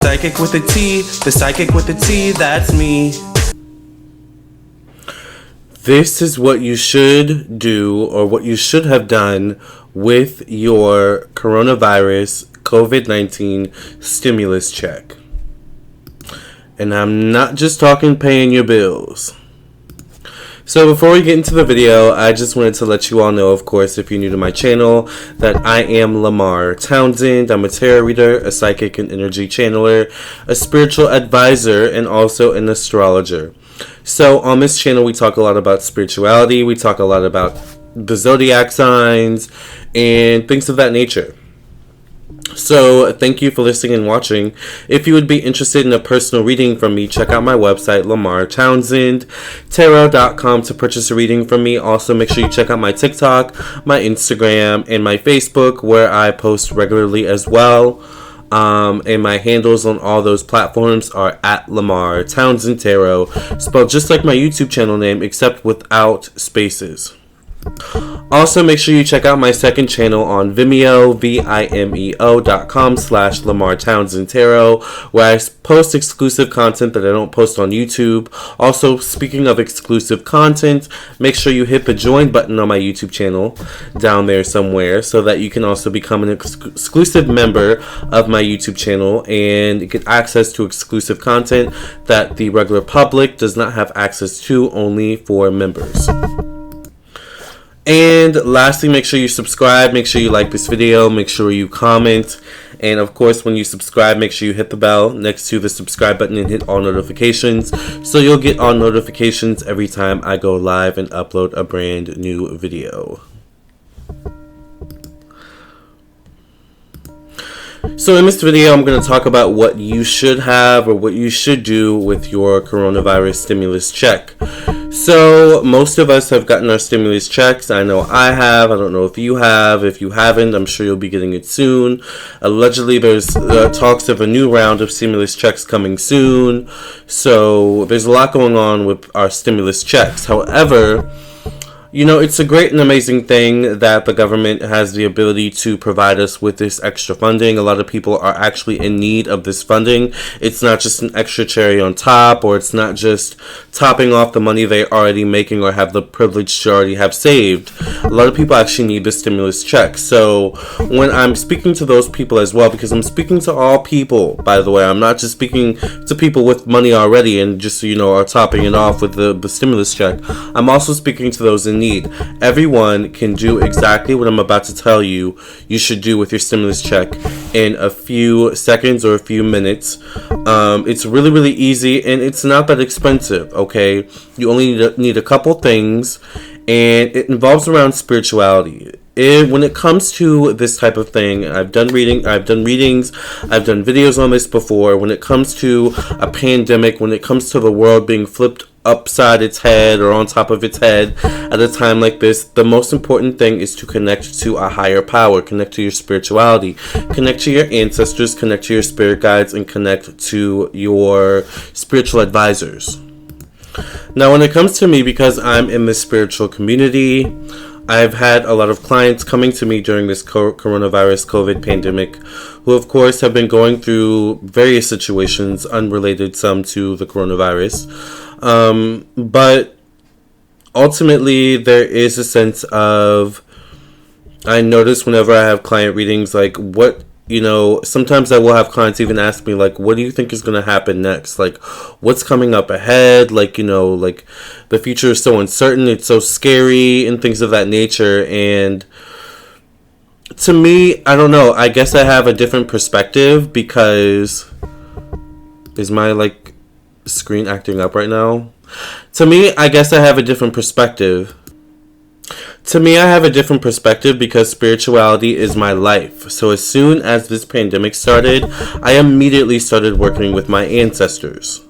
psychic with a T, the psychic with a T, that's me. This is what you should do, or what you should have done with your coronavirus COVID-19 stimulus check. And I'm not just talking paying your bills. So before we get into the video, I just wanted to let you all know, of course, if you're new to my channel, that I am Lamarr Townsend. I'm a tarot reader, a psychic and energy channeler, a spiritual advisor, and also an astrologer. So on this channel, we talk a lot about spirituality. We talk a lot about the zodiac signs and things of that nature. So thank you for listening and watching. If you would be interested in a personal reading from me, check out my website, Lamarr Townsend, tarot.com, to purchase a reading from me. Also, make sure you check out my TikTok, my Instagram, and my Facebook, where I post regularly as well. And my handles on all those platforms are at Lamarr Townsend Tarot, spelled just like my YouTube channel name, except without spaces. Also, make sure you check out my second channel on Vimeo, vimeo.com/Lamarr Townsend Tarot, where I post exclusive content that I don't post on YouTube. Also, speaking of exclusive content, make sure you hit the join button on my YouTube channel down there somewhere, so that you can also become an exclusive member of my YouTube channel and get access to exclusive content that the regular public does not have access to, only for members. And lastly, make sure you subscribe, make sure you like this video, make sure you comment, and of course when you subscribe, make sure you hit the bell next to the subscribe button and hit all notifications, so you'll get all notifications every time I go live and upload a brand new video. So in this video, I'm going to talk about what you should have, or what you should do with your coronavirus stimulus check. So most of us have gotten our stimulus checks. I know I have. I don't know if you have. If you haven't, I'm sure you'll be getting it soon. Allegedly, there's talks of a new round of stimulus checks coming soon. So there's a lot going on with our stimulus checks. However, you know, it's a great and amazing thing that the government has the ability to provide us with this extra funding. A lot of people are actually in need of this funding. It's not just an extra cherry on top, or it's not just topping off the money they're already making or have the privilege to already have saved. A lot of people actually need the stimulus check. So when I'm speaking to those people as well, because I'm speaking to all people, by the way, I'm not just speaking to people with money already and just, you know, are topping it off with the stimulus check. I'm also speaking to those in need. Everyone can do exactly what I'm about to tell you should do with your stimulus check in a few seconds or a few minutes. It's really, really easy, and it's not that expensive, okay? You only need a couple things, and it involves around spirituality. When it comes to this type of thing, I've done readings, I've done videos on this before. When it comes to a pandemic, when it comes to the world being flipped upside its head or on top of its head at a time like this, the most important thing is to connect to a higher power, connect to your spirituality, connect to your ancestors, connect to your spirit guides, and connect to your spiritual advisors. Now, when it comes to me, because I'm in the spiritual community, I've had a lot of clients coming to me during this coronavirus COVID pandemic who, of course, have been going through various situations unrelated, some to the coronavirus. But ultimately, there is a sense of, I notice whenever I have client readings, like, what, you know, sometimes I will have clients even ask me, like, what do you think is going to happen next? Like, what's coming up ahead? Like, you know, like, the future is so uncertain, it's so scary, and things of that nature. And to me, I don't know, I guess I have a different perspective, because is my, like, screen acting up right now? To me, I guess I have a different perspective. Because spirituality is my life. So as soon as this pandemic started, I immediately started working with my ancestors.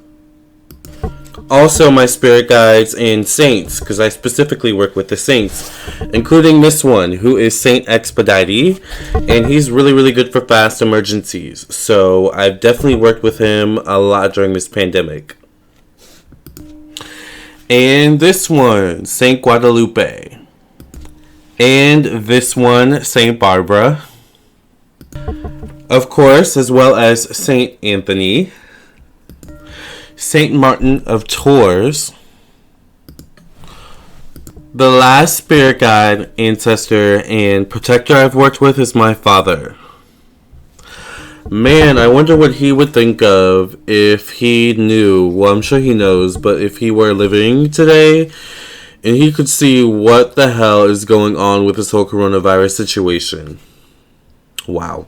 Also, my spirit guides and saints, because I specifically work with the saints, including this one, who is Saint Expedite, and he's really, really good for fast emergencies. So I've definitely worked with him a lot during this pandemic. And this one, Saint Guadalupe. And this one, Saint Barbara. of course, as well as Saint Anthony, Saint Martin of Tours. The last spirit guide, ancestor, and protector I've worked with is my father. Man, I wonder what he would think of if he knew, well, I'm sure he knows, but if he were living today and he could see what the hell is going on with this whole coronavirus situation. Wow.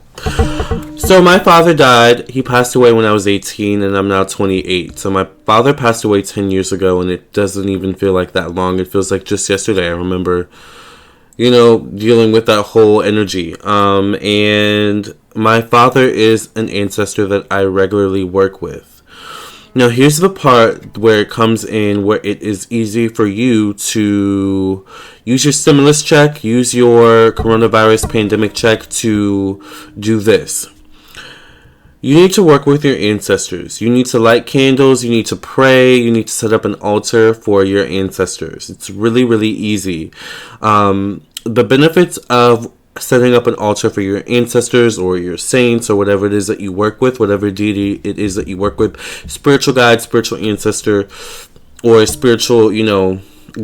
So my father died. He passed away when I was 18 and I'm now 28. So my father passed away 10 years ago and it doesn't even feel like that long. It feels like just yesterday. I remember, dealing with that whole energy. And my father is an ancestor that I regularly work with. Now, here's the part where it comes in where it is easy for you to use your stimulus check, use your coronavirus pandemic check to do this. You need to work with your ancestors. You need to light candles. You need to pray. You need to set up an altar for your ancestors. It's really, really easy. The benefits of setting up an altar for your ancestors or your saints or whatever it is that you work with, whatever deity it is that you work with, spiritual guide, spiritual ancestor, or spiritual,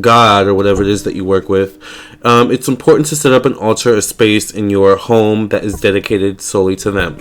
God or whatever it is that you work with. It's important to set up an altar, a space in your home that is dedicated solely to them.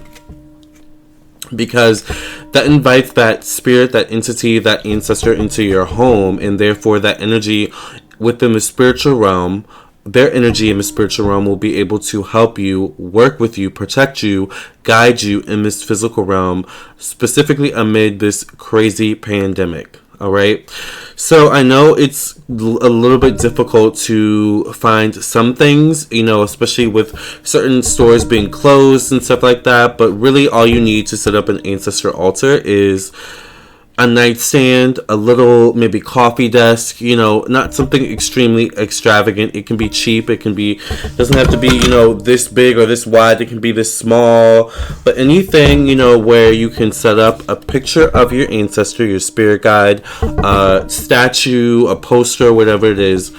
Because that invites that spirit, that entity, that ancestor into your home, and therefore that energy within the spiritual realm, their energy in the spiritual realm will be able to help you, work with you, protect you, guide you in this physical realm, specifically amid this crazy pandemic. All right. So I know it's a little bit difficult to find some things, especially with certain stores being closed and stuff like that. But really all you need to set up an ancestor altar is a nightstand, a little maybe coffee desk, not something extremely extravagant. It can be cheap. It doesn't have to be, this big or this wide. It can be this small, but anything, where you can set up a picture of your ancestor, your spirit guide, a statue, a poster, whatever it is.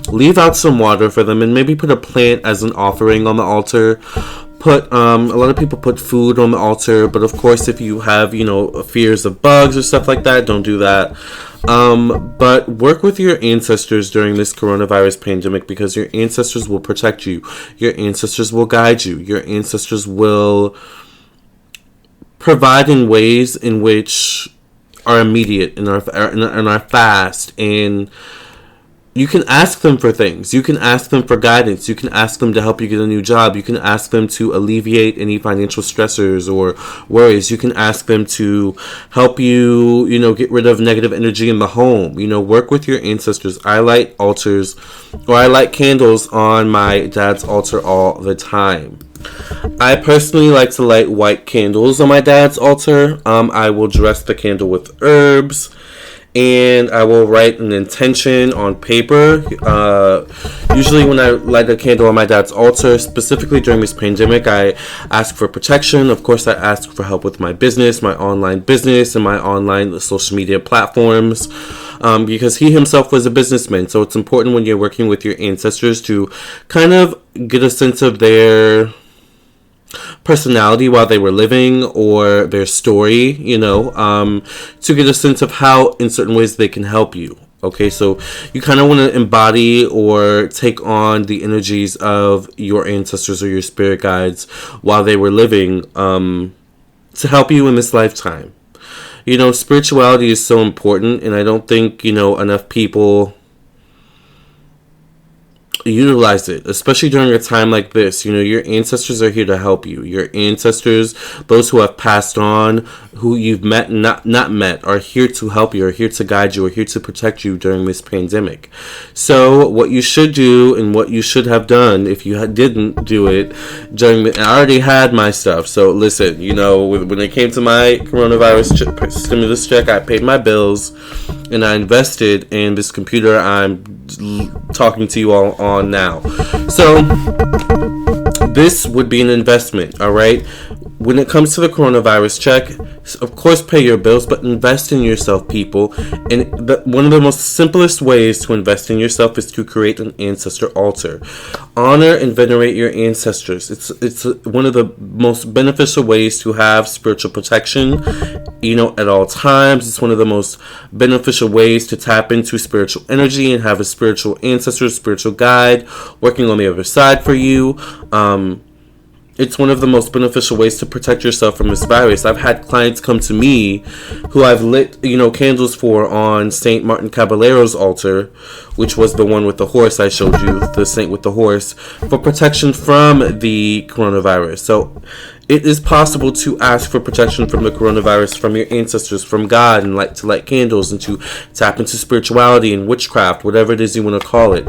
Leave out some water for them and maybe put a plant as an offering on the altar. A lot of people put food on the altar, but of course if you have fears of bugs or stuff like that, don't do that. But work with your ancestors during this coronavirus pandemic, because your ancestors will protect you, your ancestors will guide you, your ancestors will provide in ways in which are immediate and are fast, and you can ask them for things. You can ask them for guidance. You can ask them to help you get a new job. You can ask them to alleviate any financial stressors or worries. You can ask them to help you, get rid of negative energy in the home. Work with your ancestors. I light altars, or I light candles on my dad's altar all the time. I personally like to light white candles on my dad's altar. I will dress the candle with herbs, and I will write an intention on paper. Usually when I light a candle on my dad's altar, specifically during this pandemic, I ask for protection. Of course, I ask for help with my business, my online business, and my online social media platforms. Because he himself was a businessman. So it's important when you're working with your ancestors to kind of get a sense of their personality while they were living, or their story, to get a sense of how in certain ways they can help you. Okay, so you kind of want to embody or take on the energies of your ancestors or your spirit guides while they were living, to help you in this lifetime. Spirituality is so important, and I don't think enough people utilize it, especially during a time like this. Your ancestors are here to help you. Your ancestors, those who have passed on, who you've met and not met, are here to help you, are here to guide you, are here to protect you during this pandemic. So what you should do, and what you should have done if you didn't do it I already had my stuff. So listen, when it came to my coronavirus stimulus check, I paid my bills and I invested in this computer I'm talking to you all on now. So this would be an investment, all right? When it comes to the coronavirus check, Of course, pay your bills, but invest in yourself, people. And one of the most simplest ways to invest in yourself is to create an ancestor altar. Honor and venerate your ancestors. It's one of the most beneficial ways to have spiritual protection, at all times. It's one of the most beneficial ways to tap into spiritual energy and have a spiritual ancestor, spiritual guide working on the other side for you. It's one of the most beneficial ways to protect yourself from this virus. I've had clients come to me who I've lit, candles for on Saint Martin Caballero's altar, which was the one with the horse I showed you, the saint with the horse, for protection from the coronavirus. So it is possible to ask for protection from the coronavirus from your ancestors, from God, and to light candles and to tap into spirituality and witchcraft, whatever it is you want to call it.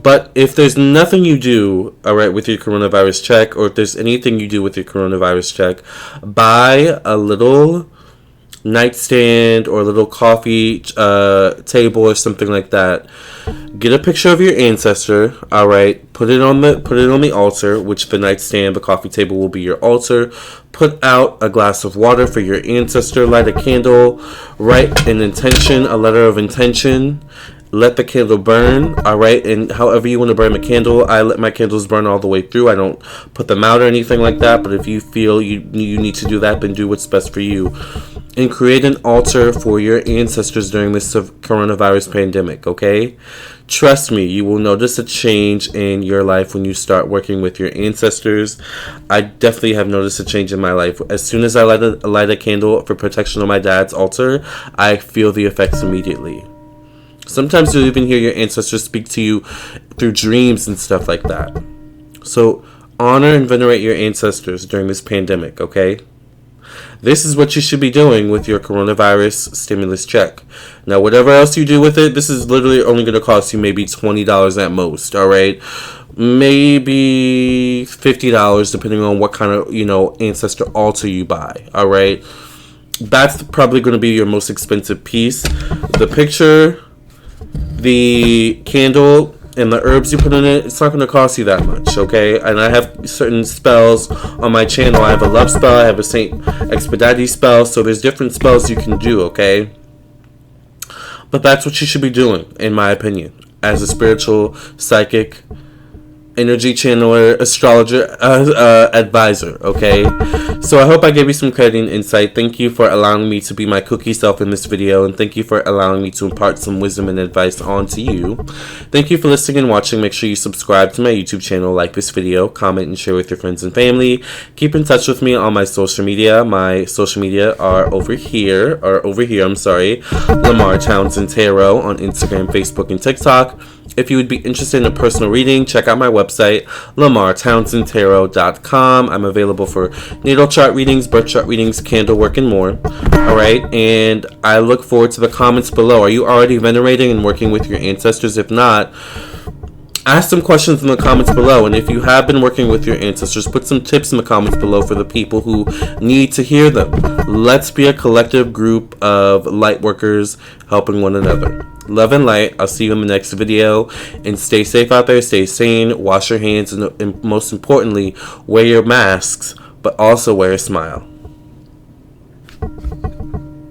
But if there's nothing you do, with your coronavirus check, or if there's anything you do with your coronavirus check, buy a little nightstand or a little coffee table or something like that. Get a picture of your ancestor, put it on the altar, which the nightstand, the coffee table will be your altar. Put out a glass of water for your ancestor, light a candle, write an intention, a letter of intention. Let the candle burn, and however you want to burn the candle. I let my candles burn all the way through. I don't put them out or anything like that, but if you feel you need to do that, then do what's best for you. And create an altar for your ancestors during this coronavirus pandemic, okay? Trust me, you will notice a change in your life when you start working with your ancestors. I definitely have noticed a change in my life. As soon as I light a candle for protection on my dad's altar, I feel the effects immediately. Sometimes you'll even hear your ancestors speak to you through dreams and stuff like that. So honor and venerate your ancestors during this pandemic, okay? This is what you should be doing with your coronavirus stimulus check. Now, whatever else you do with it, this is literally only going to cost you maybe $20 at most, all right? Maybe $50 depending on what kind of, ancestor altar you buy, all right? That's probably going to be your most expensive piece. The picture, the candle, and the herbs you put in it, it's not going to cost you that much, okay? And I have certain spells on my channel. I have a love spell, I have a Saint Expedite spell, so there's different spells you can do, okay? But that's what you should be doing, in my opinion, as a spiritual, psychic, energy channeler, astrologer, advisor, okay? So I hope I gave you some clarity and insight. Thank you for allowing me to be my cookie self in this video, and thank you for allowing me to impart some wisdom and advice onto you. Thank you for listening and watching. Make sure you subscribe to my YouTube channel, like this video, comment, and share with your friends and family. Keep in touch with me on my social media. My social media are over here, Lamarr Townsend Tarot on Instagram, Facebook, and TikTok. If you would be interested in a personal reading, check out my website, lamarrtownsendtarot.com. I'm available for natal chart readings, birth chart readings, candle work, and more. Alright, and I look forward to the comments below. Are you already venerating and working with your ancestors? If not, ask some questions in the comments below. And if you have been working with your ancestors, put some tips in the comments below for the people who need to hear them. Let's be a collective group of light workers helping one another. Love and light. I'll see you in the next video. And stay safe out there. Stay sane. Wash your hands. And most importantly, wear your masks. But also wear a smile.